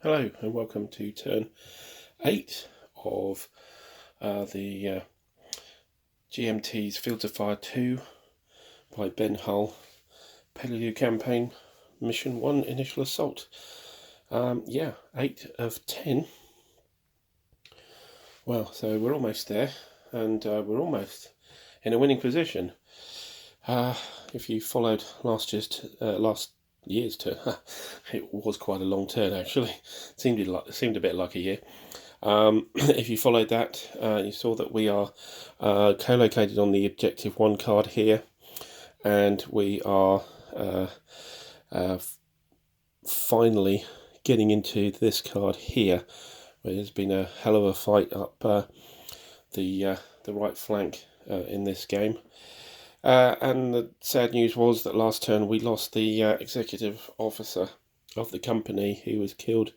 Hello and welcome to turn 8 of the GMT's Fields of Fire 2 by Ben Hull Peleliu campaign mission 1 initial assault. 8 of 10. Well, so we're almost there and we're almost in a winning position. If you followed last year's turn, it was quite a long turn actually. Seemed a bit like a year. If you followed that, you saw that we are co-located on the Objective 1 card here, and we are finally getting into this card here, where there's been a hell of a fight up the right flank in this game. And the sad news was that last turn we lost the executive officer of the company, who was killed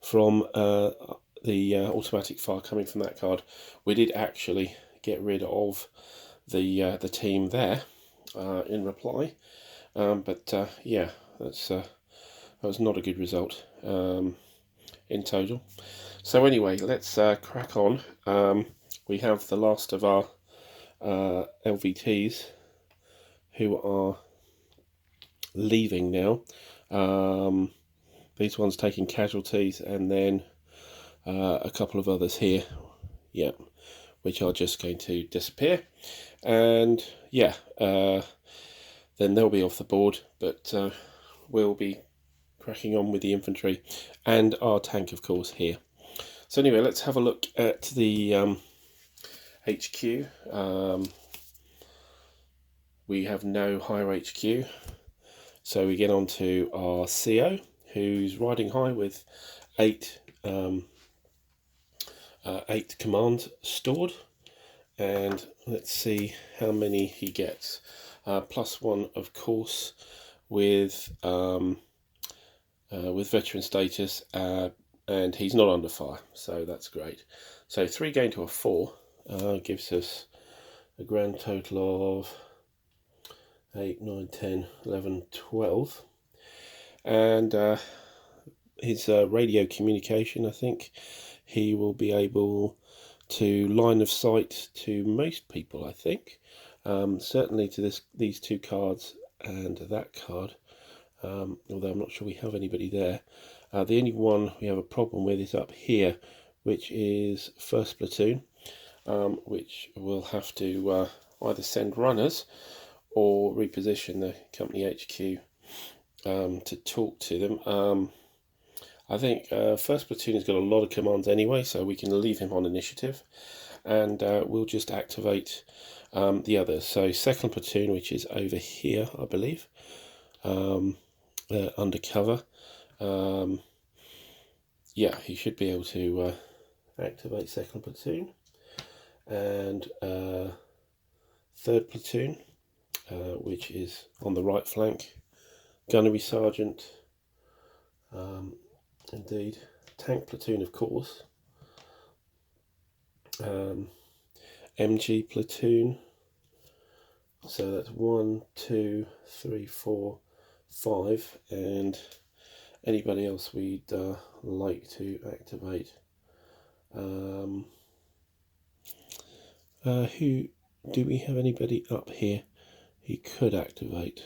from the automatic fire coming from that card. We did actually get rid of the team there in reply, but yeah, that was not a good result in total. So anyway, let's crack on. We have the last of our LVTs who are leaving now. These ones taking casualties, and then a couple of others here, yeah, which are just going to disappear, and yeah, then they'll be off the board, but we'll be cracking on with the infantry and our tank, of course, here. So anyway, let's have a look at the HQ. We have no higher HQ, so we get on to our CO, who's riding high with 8 commands stored, and let's see how many he gets. +1, of course, with veteran status, and he's not under fire, so that's great. So 3 going to a 4 gives us a grand total of 8, 9, 10, 11, 12. And his radio communication, I think he will be able to line of sight to most people, I think. Certainly to these 2 cards and that card, although I'm not sure we have anybody there. The only one we have a problem with is up here, which is 1st Platoon, which will have to either send runners or reposition the company HQ to talk to them. I think 1st Platoon has got a lot of commands anyway, so we can leave him on initiative, and we'll just activate the others. So 2nd Platoon, which is over here, I believe, undercover. Yeah, he should be able to activate 2nd Platoon, and 3rd Platoon, which is on the right flank, Gunnery Sergeant, indeed, Tank Platoon, of course, MG Platoon. So that's 1, 2, 3, 4, 5, and anybody else we'd like to activate. Who do we have? Anybody up here he could activate?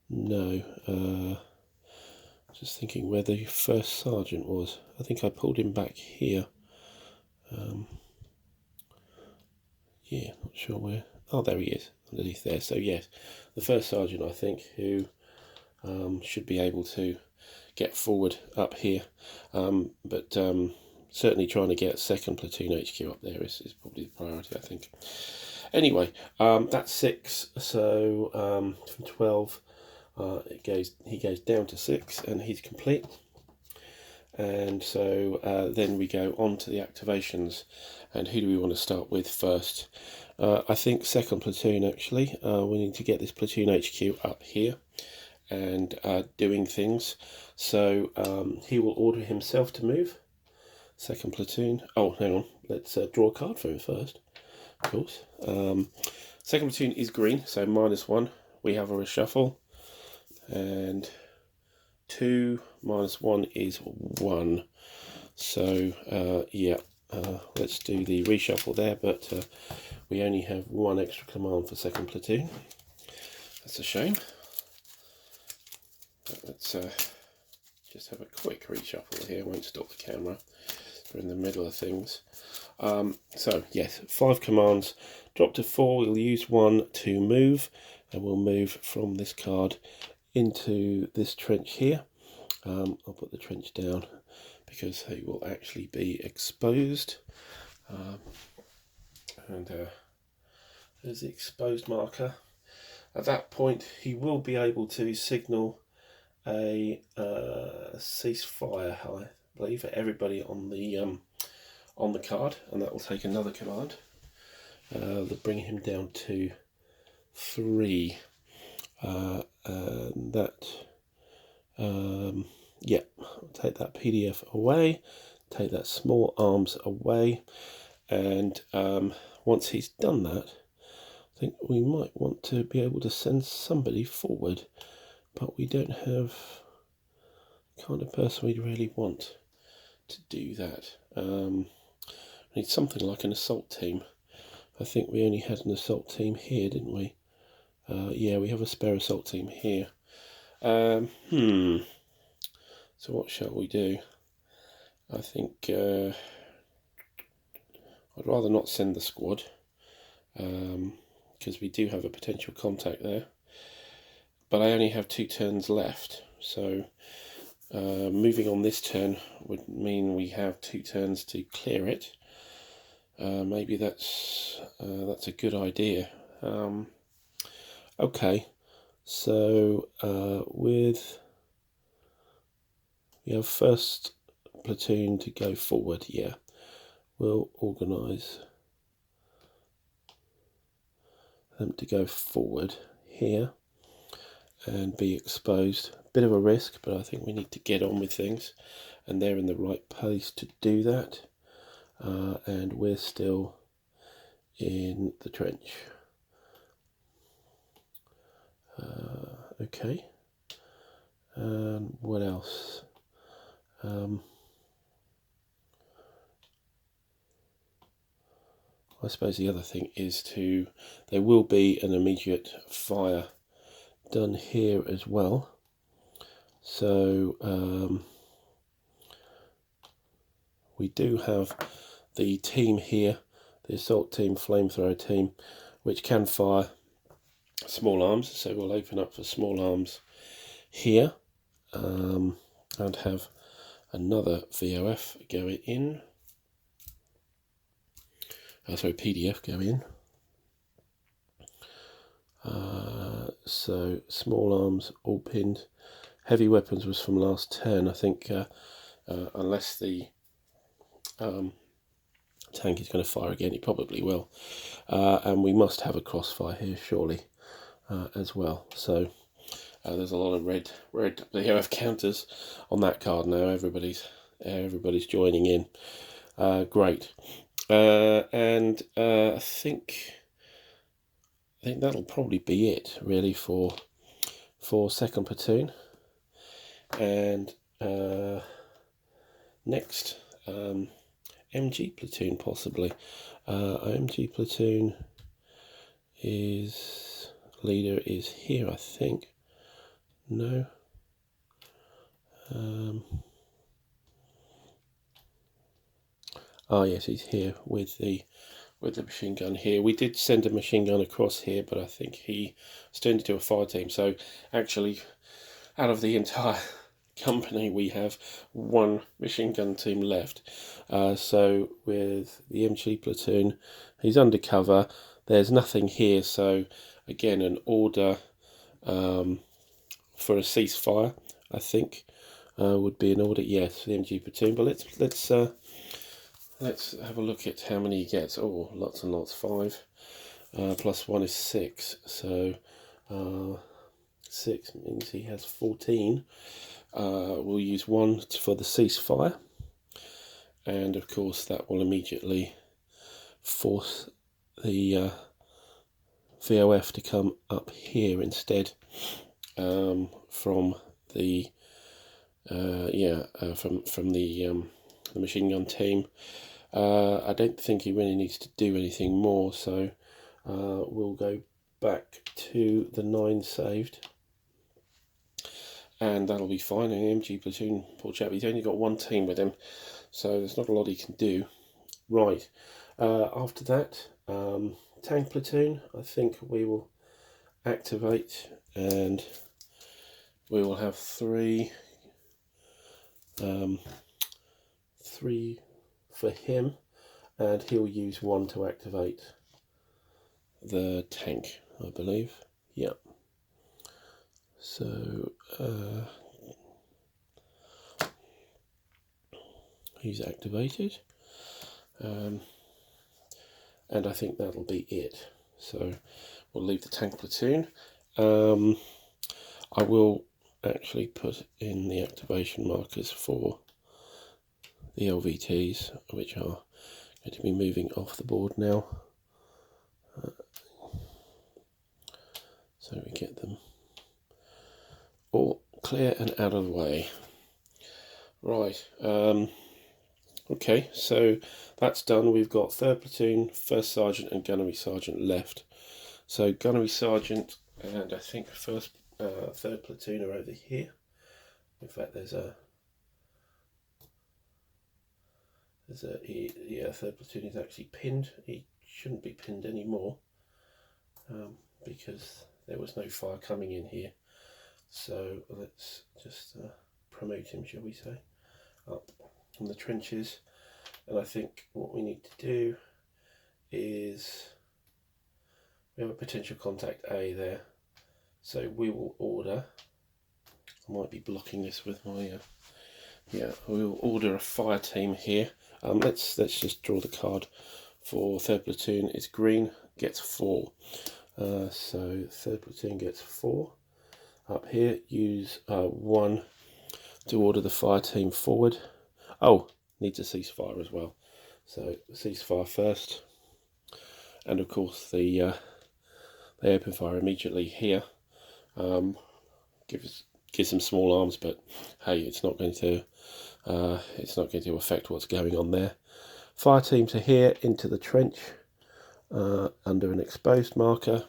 No. Just thinking where the 1st Sergeant was. I think I pulled him back here. Yeah, not sure where. Oh, there he is, underneath there. So yes, the 1st Sergeant, I think, who should be able to get forward up here, but certainly trying to get 2nd Platoon HQ up there is probably the priority, I think. Anyway, that's 6, so from 12 he goes down to 6, and he's complete. And so then we go on to the activations, and who do we want to start with first? I think 2nd Platoon, actually. We need to get this Platoon HQ up here and doing things. So he will order himself to move. 2nd Platoon. Oh, hang on. Let's draw a card for him first, of course. 2nd Platoon is green, so -1. We have a reshuffle, and 2 minus 1 is 1. So yeah, let's do the reshuffle there, but we only have 1 extra command for second platoon. That's a shame. Let's just have a quick reshuffle here. I won't stop the camera. We're in the middle of things. So yes, 5 commands. Drop to 4. We'll use 1 to move, and we'll move from this card into this trench here. I'll put the trench down because he will actually be exposed. And there's the exposed marker. At that point, he will be able to signal a ceasefire, I believe, for everybody on the card, and that will take another command. They'll bring him down to 3. And that, yeah, I'll take that PDF away, take that small arms away, and once he's done that, I think we might want to be able to send somebody forward, but we don't have the kind of person we really want to do that. We need something like an assault team. I think we only had an assault team here, didn't we? Yeah, we have a spare assault team here. So what shall we do? I think I'd rather not send the squad, because we do have a potential contact there. But I only have 2 turns left, so moving on this turn would mean we have 2 turns to clear it. Maybe that's a good idea. Okay, so we have first platoon to go forward. Yeah, we'll organise them to go forward here and be exposed. Bit of a risk, but I think we need to get on with things, and they're in the right place to do that. And we're still in the trench. Okay. What else? I suppose the other thing is there will be an immediate fire done here as well. So we do have the team here, the assault team, flamethrower team, which can fire small arms. So we'll open up for small arms here, and have another VOF go in. Sorry, PDF go in. So small arms all pinned. Heavy weapons was from last turn. I think unless the tank is going to fire again, it probably will. And we must have a crossfire here, surely, as well. So there's a lot of red VOF counters on that card now. Everybody's joining in. Great. And I think that'll probably be it really for second platoon. And next, MG platoon possibly. MG platoon leader is here, I think. No. Oh yes, he's here with the machine gun here. We did send a machine gun across here, but I think he turned into a fire team. So actually, out of the entire company, we have 1 machine gun team left. So with the MG platoon, he's undercover. There's nothing here, so again, an order for a ceasefire, I think, would be an order. Yes, the MG platoon. But let's have a look at how many he gets. Oh, lots and lots. 5 plus 1 is 6. So 6 means he has 14. We'll use 1 for the ceasefire, and of course that will immediately force the VOF to come up here instead, from the from the machine gun team. I don't think he really needs to do anything more, so we'll go back to the 9 saved, and that'll be fine. An MG platoon, poor chap, he's only got 1 team with him, so there's not a lot he can do. Right, after that, tank platoon, I think we will activate, and we will have 3 for him, and he'll use 1 to activate the tank, I believe. Yep. So he's activated, and I think that'll be it. So we'll leave the tank platoon. I will actually put in the activation markers for the LVTs, which are going to be moving off the board now. So we get them all clear and out of the way. Right, okay, so that's done. We've got 3rd platoon, 1st sergeant and gunnery sergeant left. So gunnery sergeant and I think 3rd platoon are over here. In fact, there's a 3rd platoon is actually pinned. He shouldn't be pinned anymore because there was no fire coming in here. So let's just promote him, shall we say, up from the trenches. And I think what we need to do is, we have a potential contact A there, so we will order, I might be blocking this with my we'll order a fire team here. Let's just draw the card for 3rd platoon. It's green, gets 4. So 3rd platoon gets 4. Up here, use 1 to order the fire team forward. Oh, needs a ceasefire as well. So ceasefire first, and of course they open fire immediately here. Gives them small arms, but hey, it's not going to affect what's going on there. Fire team to here into the trench under an exposed marker.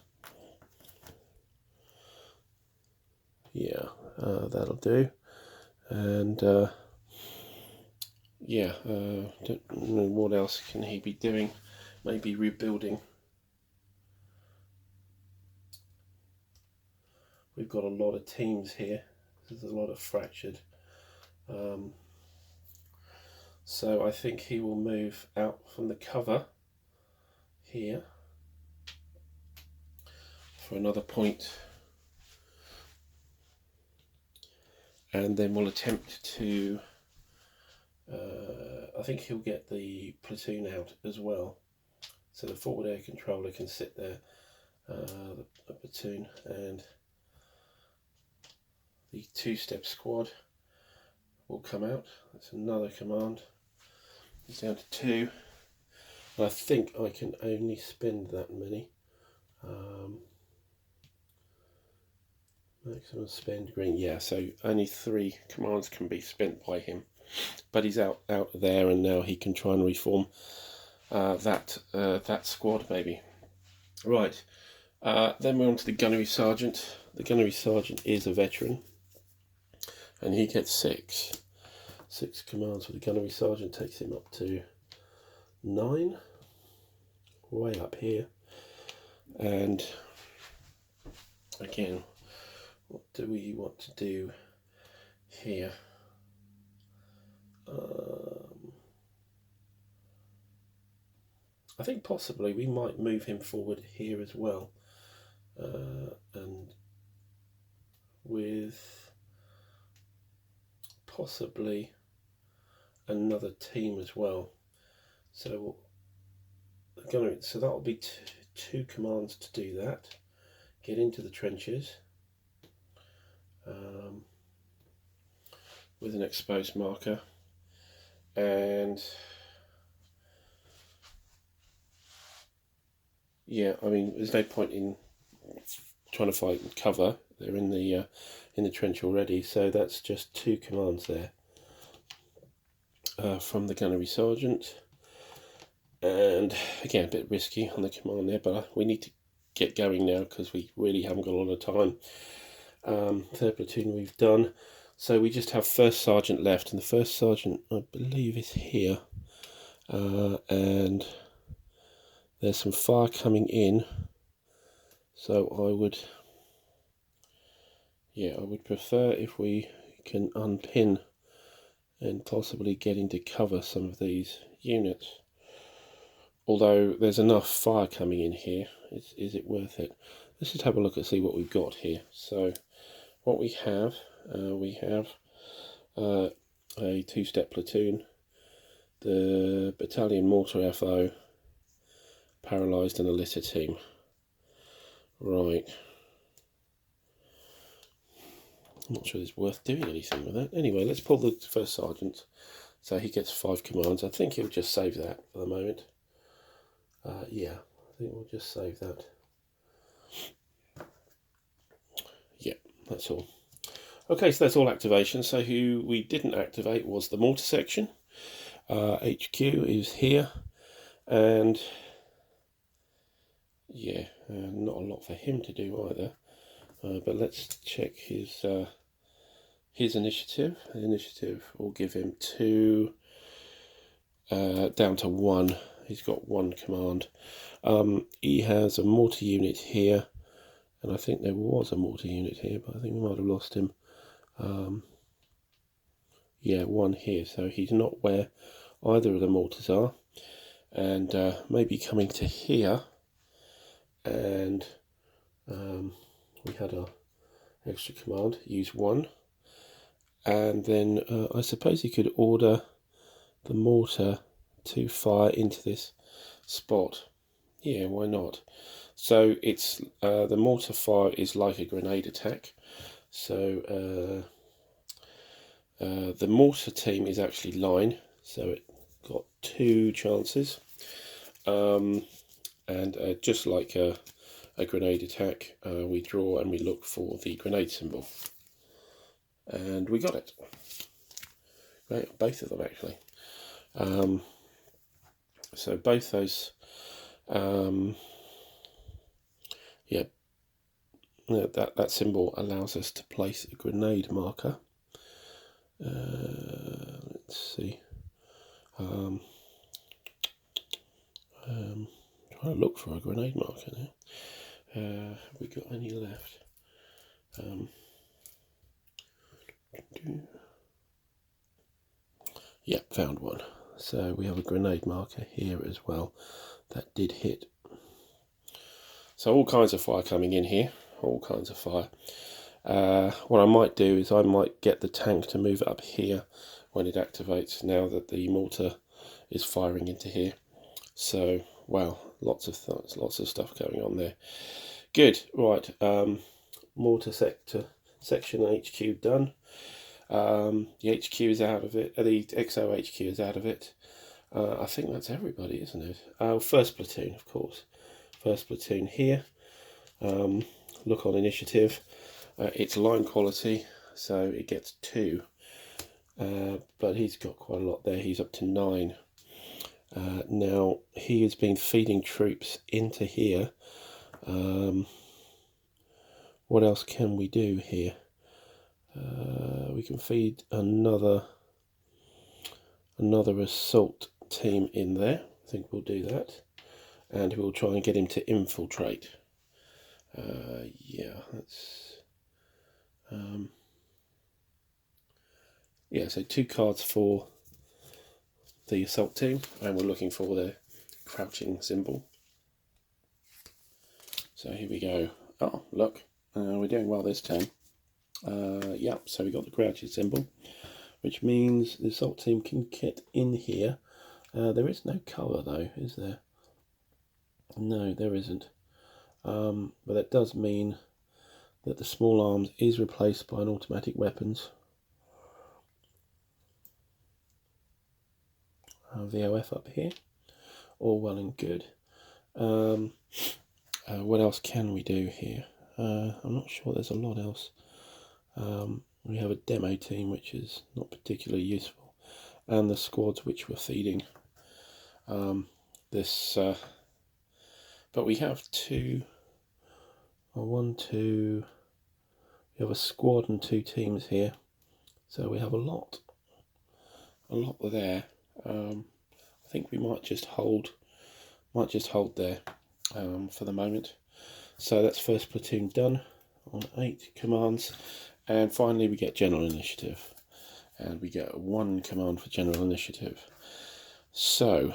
Yeah, that'll do. And don't know what else can he be doing. Maybe rebuilding. We've got a lot of teams here. There's a lot of fractured. So I think he will move out from the cover here for another point, and then we'll attempt to I think he'll get the platoon out as well, so the forward air controller can sit there, the platoon, and the 2-step squad will come out. That's another command. It's down to 2, and I think I can only spend that many. Maximum spend green, yeah, so only 3 commands can be spent by him, but he's out there, and now he can try and reform that squad maybe. Right, then we're on to the gunnery sergeant. The gunnery sergeant is a veteran, and he gets 6 commands for the gunnery sergeant, takes him up to 9, way up here. And again, what do we want to do here? I think possibly we might move him forward here as well, and with possibly another team as well. So that'll be 2 commands to do that. Get into the trenches with an exposed marker, and yeah, I mean, there's no point in trying to fight and cover. they're in the trench already. So that's just 2 commands there from the gunnery sergeant. And again, a bit risky on the command there, but we need to get going now because we really haven't got a lot of time. 3rd platoon we've done, so we just have 1st sergeant left, and the 1st sergeant I believe is here, and there's some fire coming in, so I would prefer if we can unpin and possibly get into cover some of these units. Although there's enough fire coming in here, is it worth it? Let's just have a look and see what we've got here. So what we have a 2-step platoon, the battalion mortar FO, paralysed, and a litter team. Right. I'm not sure it's worth doing anything with that. Anyway, let's pull the 1st sergeant. So he gets 5 commands. I think he'll just save that for the moment. Yeah, I think we'll just save that. Yeah, that's all. Okay, so that's all activation. So who we didn't activate was the mortar section. HQ is here, and yeah, not a lot for him to do either. But let's check his initiative. The initiative will give him 2 down to 1. He's got 1 command. He has a mortar unit here, and I think there was a mortar unit here, but I think we might have lost him. Yeah, 1 here, so he's not where either of the mortars are, and maybe coming to here, and we had our extra command, use 1, and then I suppose he could order the mortar to fire into this spot. Yeah, why not? So it's the mortar fire is like a grenade attack. So the mortar team is actually line, so it got 2 chances. And just like a grenade attack, we draw and we look for the grenade symbol. And we got it. Right, both of them actually. So both those, yeah, that symbol allows us to place a grenade marker. Let's see. Trying to look for a grenade marker now. Have we got any left? Yeah, found one. So we have a grenade marker here as well. That did hit. So all kinds of fire coming in here. All kinds of fire. What I might do is I might get the tank to move up here when it activates, now that the mortar is firing into here. So, wow, lots of stuff going on there. Good. Right, mortar section HQ done. The HQ is out of it. The XO HQ is out of it. I think that's everybody, isn't it? 1st platoon, of course. 1st platoon here. Look on initiative. It's line quality, so it gets 2. But he's got quite a lot there. He's up to 9. Now he has been feeding troops into here. What else can we do here? We can feed another assault team in there. I think we'll do that, and we'll try and get him to infiltrate. Yeah, that's yeah. So 2 cards for the assault team, and we're looking for the crouching symbol. So here we go. Oh, look, we're doing well this time. Yeah, so we got the crouching symbol, which means the assault team can get in here. There is no cover though, is there? No, there isn't. But that does mean that the small arms is replaced by an automatic weapons. VOF up here, all well and good. What else can we do here? I'm not sure there's a lot else. We have a demo team, which is not particularly useful, and the squads which we're feeding. But we have we have a squad and 2 teams here, so we have a lot there. I think we might just hold there for the moment. So that's first platoon done on 8 commands, and finally we get general initiative, and we get 1 command for general initiative. So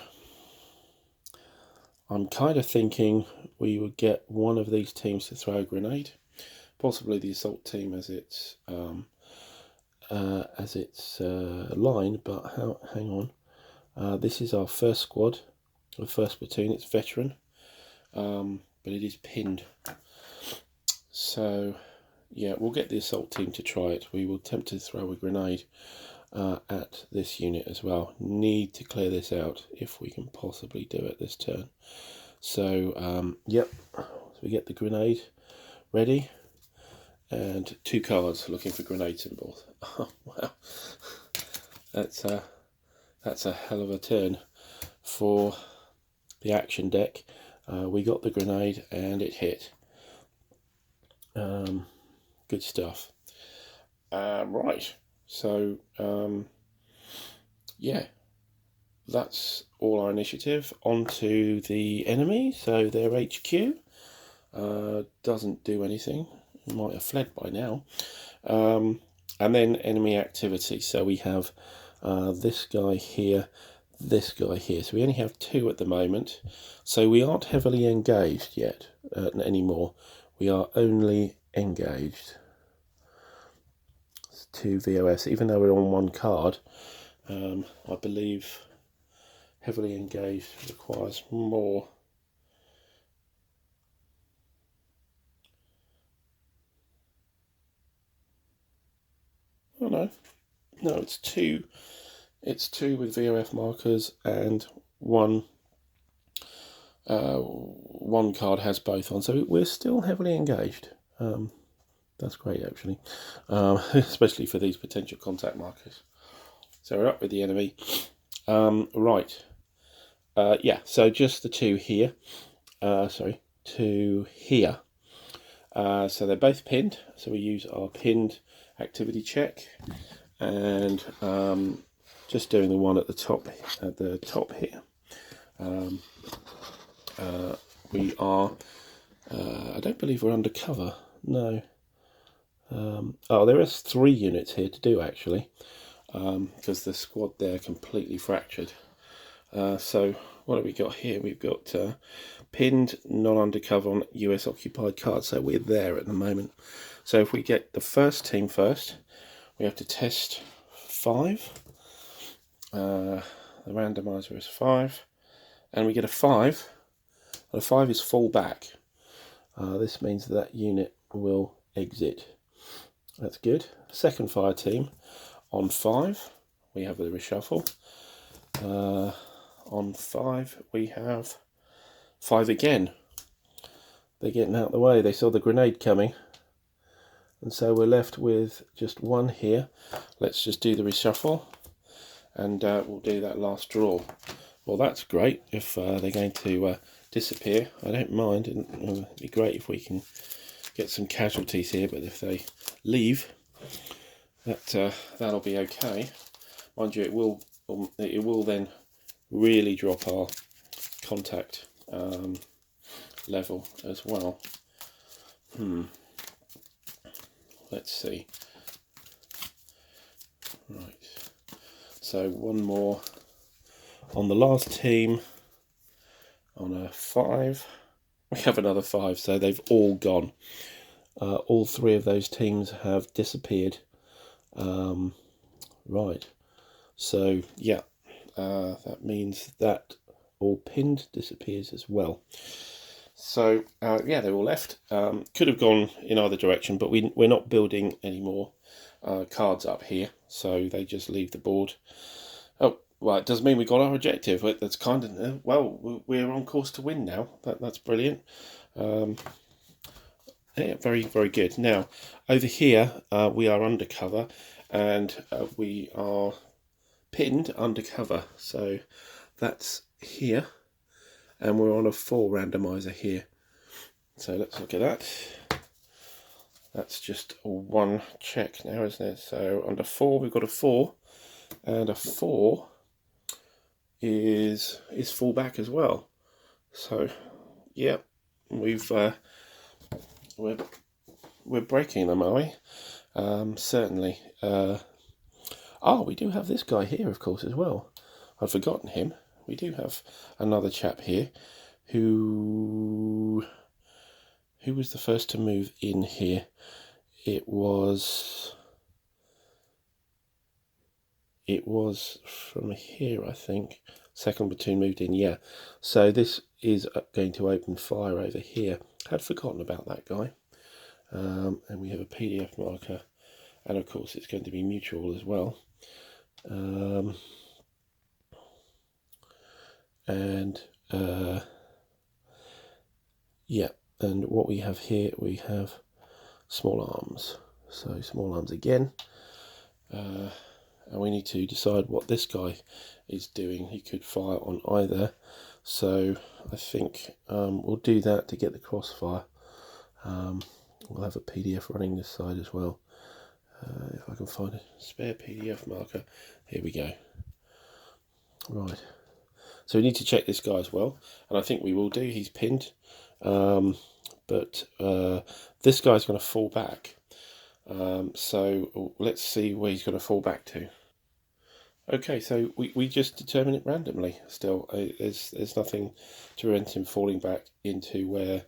I'm kind of thinking we would get one of these teams to throw a grenade, possibly the assault team as its line. But hang on, this is our first squad, the first platoon. It's veteran, but it is pinned. So yeah, we'll get the assault team to try it. We will attempt to throw a grenade at this unit as well. Need to clear this out if we can possibly do it this turn. So yep, so we get the grenade ready, and 2 cards looking for grenade symbols. Oh, wow, that's a hell of a turn for the action deck. We got the grenade and it hit. Good stuff. Right, so yeah, that's all our initiative. On to the enemy. So their HQ doesn't do anything. It might have fled by now. And then enemy activity. So we have this guy here, this guy here. So we only have 2 at the moment. So we aren't heavily engaged yet anymore. We are only engaged. It's 2 VOS, even though we're on 1 card. I believe heavily engaged requires more. Oh no, it's 2. It's 2 with VOF markers, and one card has both on. So we're still heavily engaged. That's great, actually, especially for these potential contact markers. So we're up with the enemy. Right. Yeah, so just the 2 here. 2 here. So they're both pinned. So we use our pinned activity check, and just doing the one at the top here. We are. I don't believe we're undercover. No. Oh, there is 3 units here to do, actually, because the squad there completely fractured. So what have we got here? We've got pinned, non-undercover on US occupied cards, so we're there at the moment. So if we get the first team first, we have to test 5. The randomizer is 5, and we get a 5. And a 5 is fall back. This means that unit will exit. That's good. Second fire team on 5, we have the reshuffle. On 5 we have 5 again. They're getting out of the way. They saw the grenade coming, and so we're left with just 1 here. Let's just do the reshuffle, and we'll do that last draw. Well, that's great. If they're going to disappear, I don't mind. It'd be great if we can get some casualties here, but if they leave, that'll be okay. Mind you, it will then really drop our contact level as well. Let's see. Right, so 1 more on the last team. On a 5, we have another 5, so they've all gone. All 3 of those teams have disappeared. Right, so yeah, that means that all pinned disappears as well. So yeah, they're all left. Could have gone in either direction, but we're not building any more cards up here, so they just leave the board. Oh, well, it does mean we got our objective. That's kind of, well, we're on course to win now. That's brilliant. Yeah, very, very good. Now, over here, we are undercover, and we are pinned undercover. So that's here, and we're on a 4 randomizer here. So let's look at that. That's just one check now, isn't it? So under 4, we've got a 4, and a 4 is full back as well. So, yeah, we're breaking them, are we? Certainly. We do have this guy here, of course, as well. I'd forgotten him. We do have another chap here who was the first to move in here. It was from here, I think. Second platoon moved in, yeah. So this is going to open fire over here. Had forgotten about that guy. And we have a PDF marker, and of course it's going to be mutual as well. Yeah, and what we have here, we have small arms. So small arms again. And we need to decide what this guy is doing. He could fire on either. So I think we'll do that to get the crossfire. We'll have a PDF running this side as well. If I can find a spare PDF marker. Here we go. Right. So we need to check this guy as well. And I think we will do. He's pinned. But this guy's going to fall back. So let's see where he's going to fall back to. Okay, so we just determine it randomly still. There's nothing to prevent him falling back into where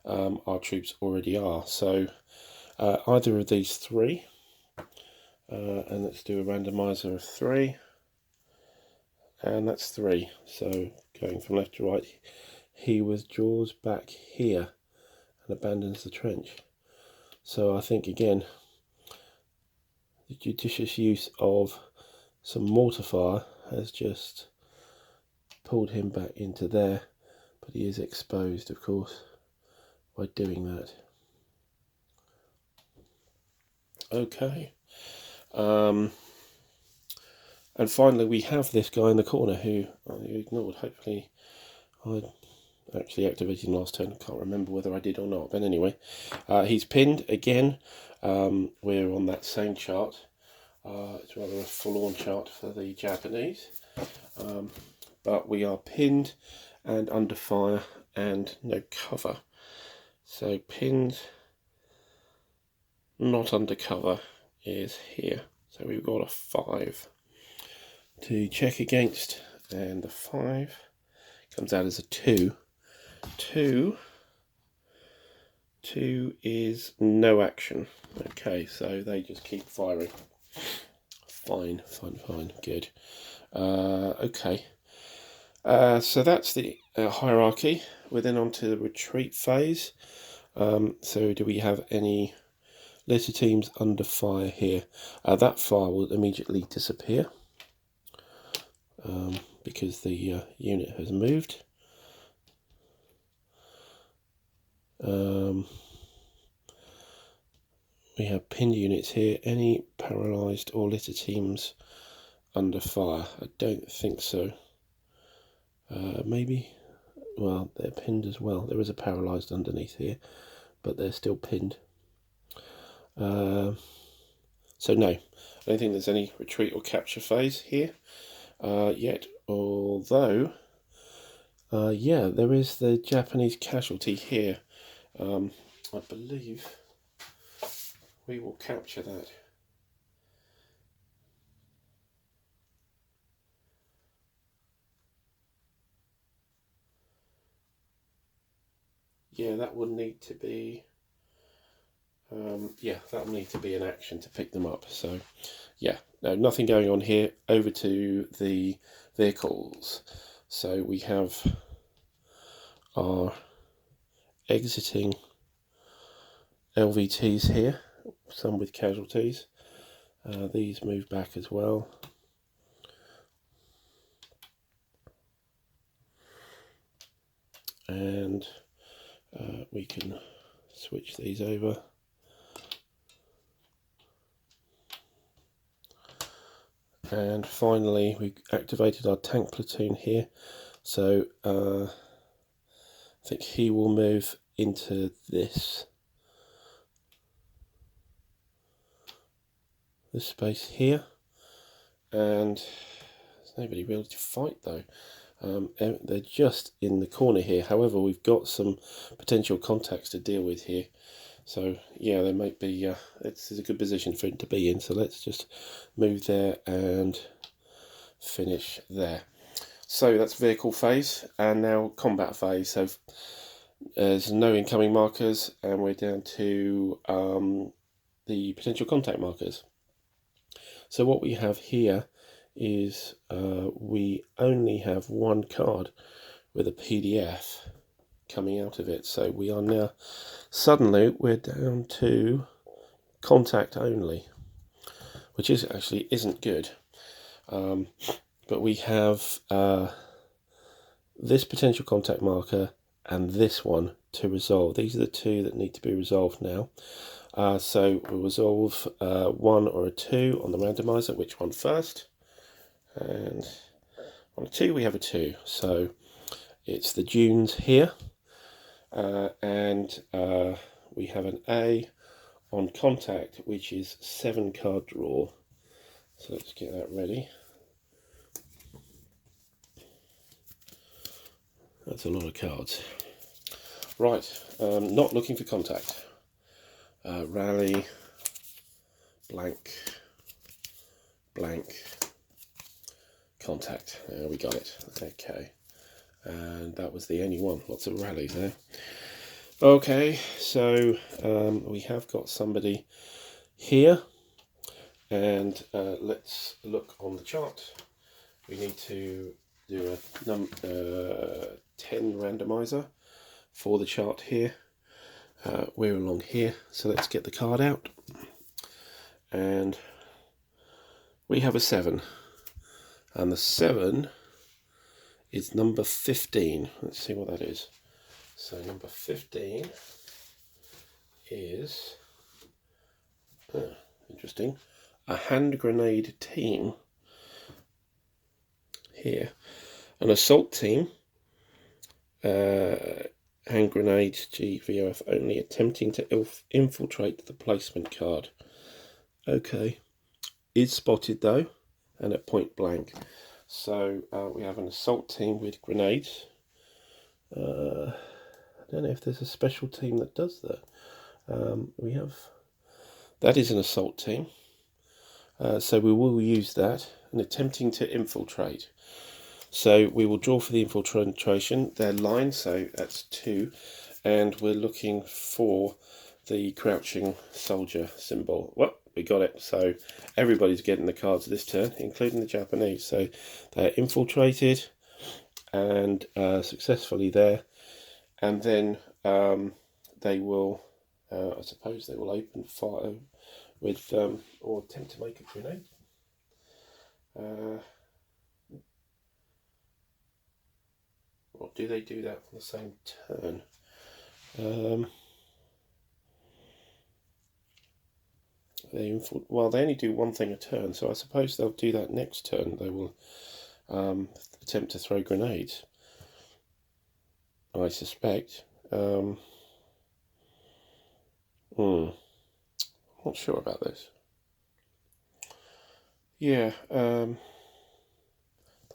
our troops already are. So either of these 3, and let's do a randomizer of 3, and that's 3. So going from left to right, he withdraws back here and abandons the trench. So I think again, the judicious use of some mortar fire has just pulled him back into there, but he is exposed, of course, by doing that. Okay. And finally, we have this guy in the corner who I ignored. Hopefully, I actually activated him last turn. I can't remember whether I did or not, but anyway, he's pinned again. We're on that same chart. It's rather a forlorn chart for the Japanese, but we are pinned and under fire and no cover. So pinned, not under cover, is here. So we've got a 5 to check against, and the 5 comes out as a 2. 2 is no action. Okay, so they just keep firing. Fine, good. Okay, so that's the hierarchy. We're then on to the retreat phase. So do we have any litter teams under fire here? That fire will immediately disappear because the unit has moved. We have pinned units here. Any paralysed or litter teams under fire? I don't think so. Maybe. Well, they're pinned as well. There is a paralysed underneath here, but they're still pinned. So no, I don't think there's any retreat or capture phase here yet. Although, yeah, there is the Japanese casualty here. I believe we will capture that. Yeah, that would need to be. Yeah, that will need to be an action to pick them up. So, yeah, no, nothing going on here. Over to the vehicles. So we have our exiting LVTs here, some with casualties. These move back as well. And we can switch these over. And finally, we activated our tank platoon here. So I think he will move into this space here. And there's nobody really to fight though. They're just in the corner here. However, we've got some potential contacts to deal with here. So yeah, there might be, this is a good position for him to be in. So let's just move there and finish there. So that's vehicle phase, and now combat phase. So there's no incoming markers, and we're down to the potential contact markers. So what we have here is we only have one card with a PDF coming out of it. So we are now, suddenly we're down to contact only, which is actually isn't good. But we have this potential contact marker and this one to resolve. These are the two that need to be resolved now. So we'll resolve 1 or a 2 on the randomizer. Which one first? And on a 2 we have a 2. So it's the dunes here. And we have an A on contact, which is 7 card draw. So let's get that ready. That's a lot of cards. Right, not looking for contact. Rally, blank, blank, contact. We got it. Okay. And that was the only one. Lots of rallies there. Okay, so we have got somebody here. And let's look on the chart. We need to do a 10 randomizer for the chart here. We're along here, so let's get the card out. And we have a 7. And the 7 is number 15. Let's see what that is. So number 15 is, interesting, a hand grenade team here. An assault team, hand grenades, GVOF only, attempting to infiltrate the placement card. Okay, is spotted though, and at point blank. So we have an assault team with grenades. I don't know if there's a special team that does that. We have, that is an assault team. So we will use that, and attempting to infiltrate. So we will draw for the infiltration, their line, so that's 2, and we're looking for the crouching soldier symbol. Well, we got it. So everybody's getting the cards this turn, including the Japanese. So they're infiltrated and successfully there, and then they will, I suppose they will open fire with, or attempt to make a grenade. Or do they do that on the same turn? Well, they only do one thing a turn, so I suppose they'll do that next turn. They will attempt to throw grenades, I suspect. I'm not sure about this. Yeah, they'll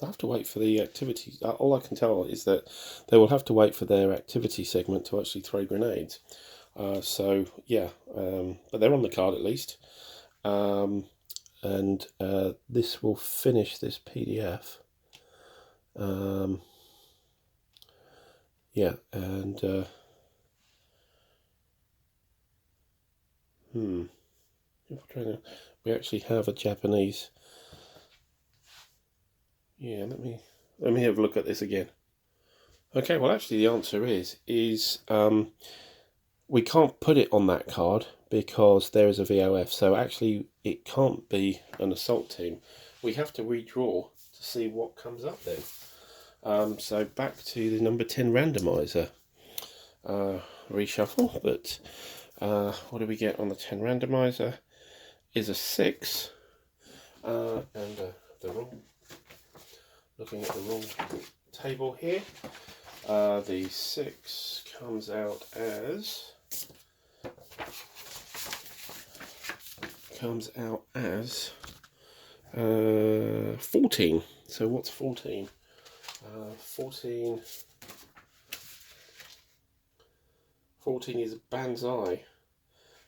have to wait for the activity. All I can tell is that they will have to wait for their activity segment to actually throw grenades. So yeah, but they're on the card at least. And this will finish this PDF. Yeah, and we actually have a Japanese. Yeah, let me have a look at this again. Okay, well actually the answer is we can't put it on that card because there is a VOF, so actually it can't be an assault team. We have to redraw to see what comes up then. So back to the number 10 randomizer. reshuffle, but what do we get on the 10 randomizer is a 6, and the wrong, looking at the wrong table here, the 6 comes out as 14. So what's 14? 14 is Banzai.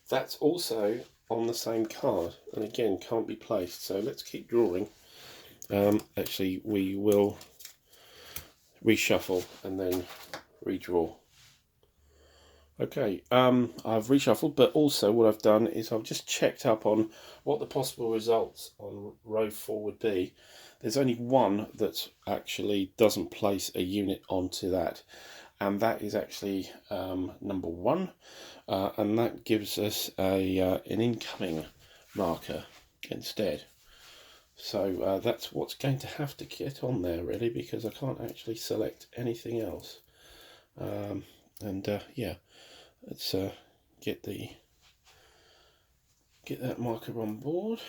That's also on the same card, and again can't be placed. So let's keep drawing. Actually, we will reshuffle and then redraw. Okay, I've reshuffled, but also what I've done is I've just checked up on what the possible results on row 4 would be. There's only one that actually doesn't place a unit onto that, and that is actually number 1, and that gives us an incoming marker instead. So that's what's going to have to get on there, really, because I can't actually select anything else. Yeah, let's get that marker on board.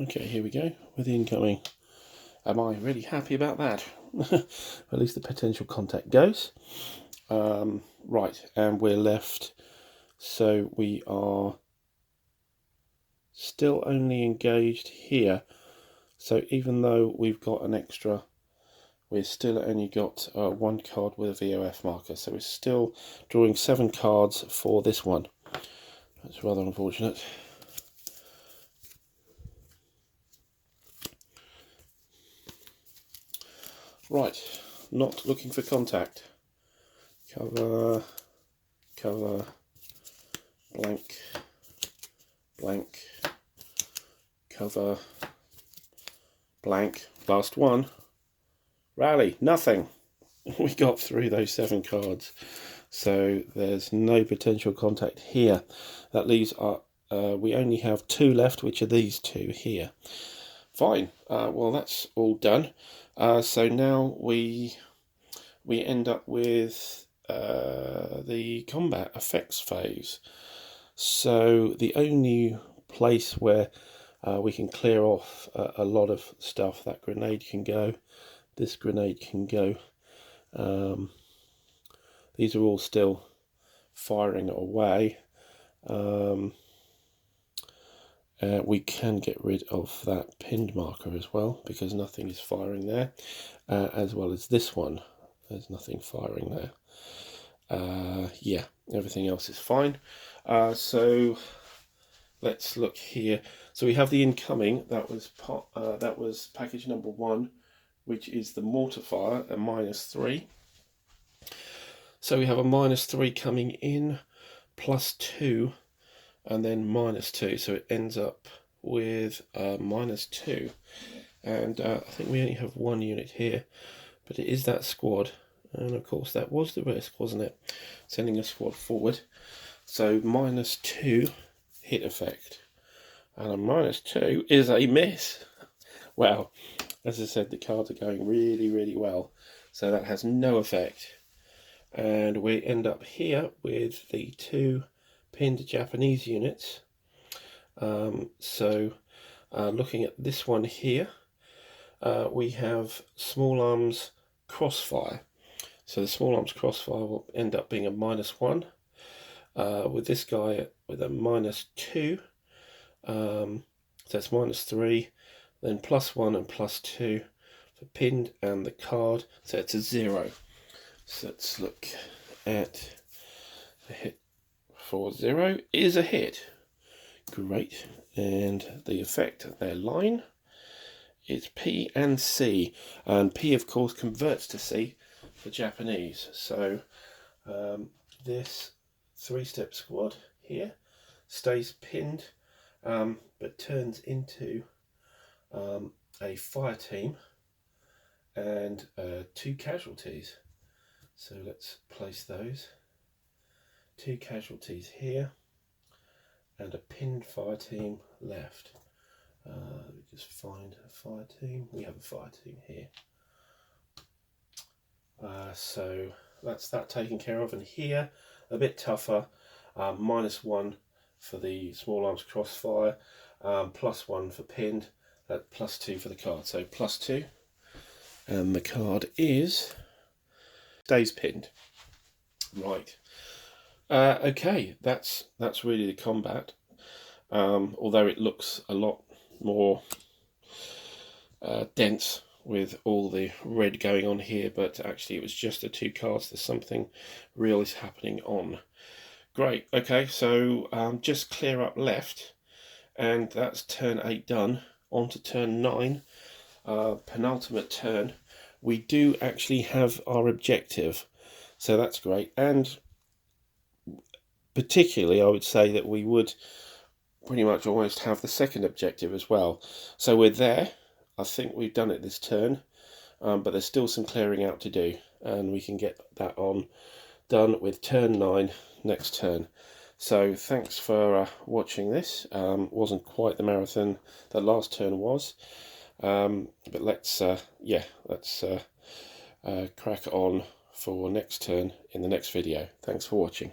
Okay, here we go with the incoming. Am I really happy about that? At least the potential contact goes. Right, and we're left, so we are still only engaged here. So even though we've got an extra, we've still only got 1 card with a VOF marker. So we're still drawing 7 cards for this one. That's rather unfortunate. Right, not looking for contact. Cover, cover, blank, blank, cover, blank. Last one. Rally, nothing. We got through those 7 cards. So there's no potential contact here. That leaves we only have 2 left, which are these 2 here. Fine. Well, that's all done. So now we end up with the combat effects phase. So the only place where we can clear off a lot of stuff, that grenade can go, this grenade can go. These are all still firing away. We can get rid of that pinned marker as well, because nothing is firing there, as well as this one. There's nothing firing there. Yeah, everything else is fine. So let's look here. So we have the incoming. That was package number 1, which is the mortar fire, a -3. So we have a -3 coming in, +2, and then -2. So it ends up with -2. And I think we only have 1 unit here, but it is that squad. And of course that was the risk, wasn't it? Sending a squad forward. So -2 hit effect. And a -2 is a miss. Well, as I said, the cards are going really, really well. So that has no effect. And we end up here with the 2 pinned Japanese units. Looking at this one here, we have small arms crossfire. So the small arms crossfire will end up being a -1. With this guy with a -2. So it's -3, then +1 and +2 for pinned and the card. So it's a 0. So let's look at the hit for 0 is a hit. Great. And the effect, their line, is P and C. And P, of course, converts to C for Japanese. So this 3-step squad here stays pinned, but turns into a fire team and 2 casualties. So let's place those. 2 casualties here and a pinned fire team left. Let me just find a fire team. We have a fire team here. So that's that taken care of. And here, a bit tougher, -1 for the small arms crossfire, +1 for pinned, +2 for the card. So +2, and the card stays pinned. Right. Okay, that's really the combat. Although it looks a lot more dense with all the red going on here, but actually it was just the 2 cards. There's something real is happening on. Great. Okay, so just clear up left, and that's turn 8 done. On to turn 9, penultimate turn. We do actually have our objective, so that's great. And particularly I would say that we would pretty much almost have the second objective as well. So we're there. I think we've done it this turn, but there's still some clearing out to do, and we can get that done with turn 9 next turn. So thanks for watching this. Wasn't quite the marathon that last turn was, but let's crack on for next turn in the next video. Thanks for watching.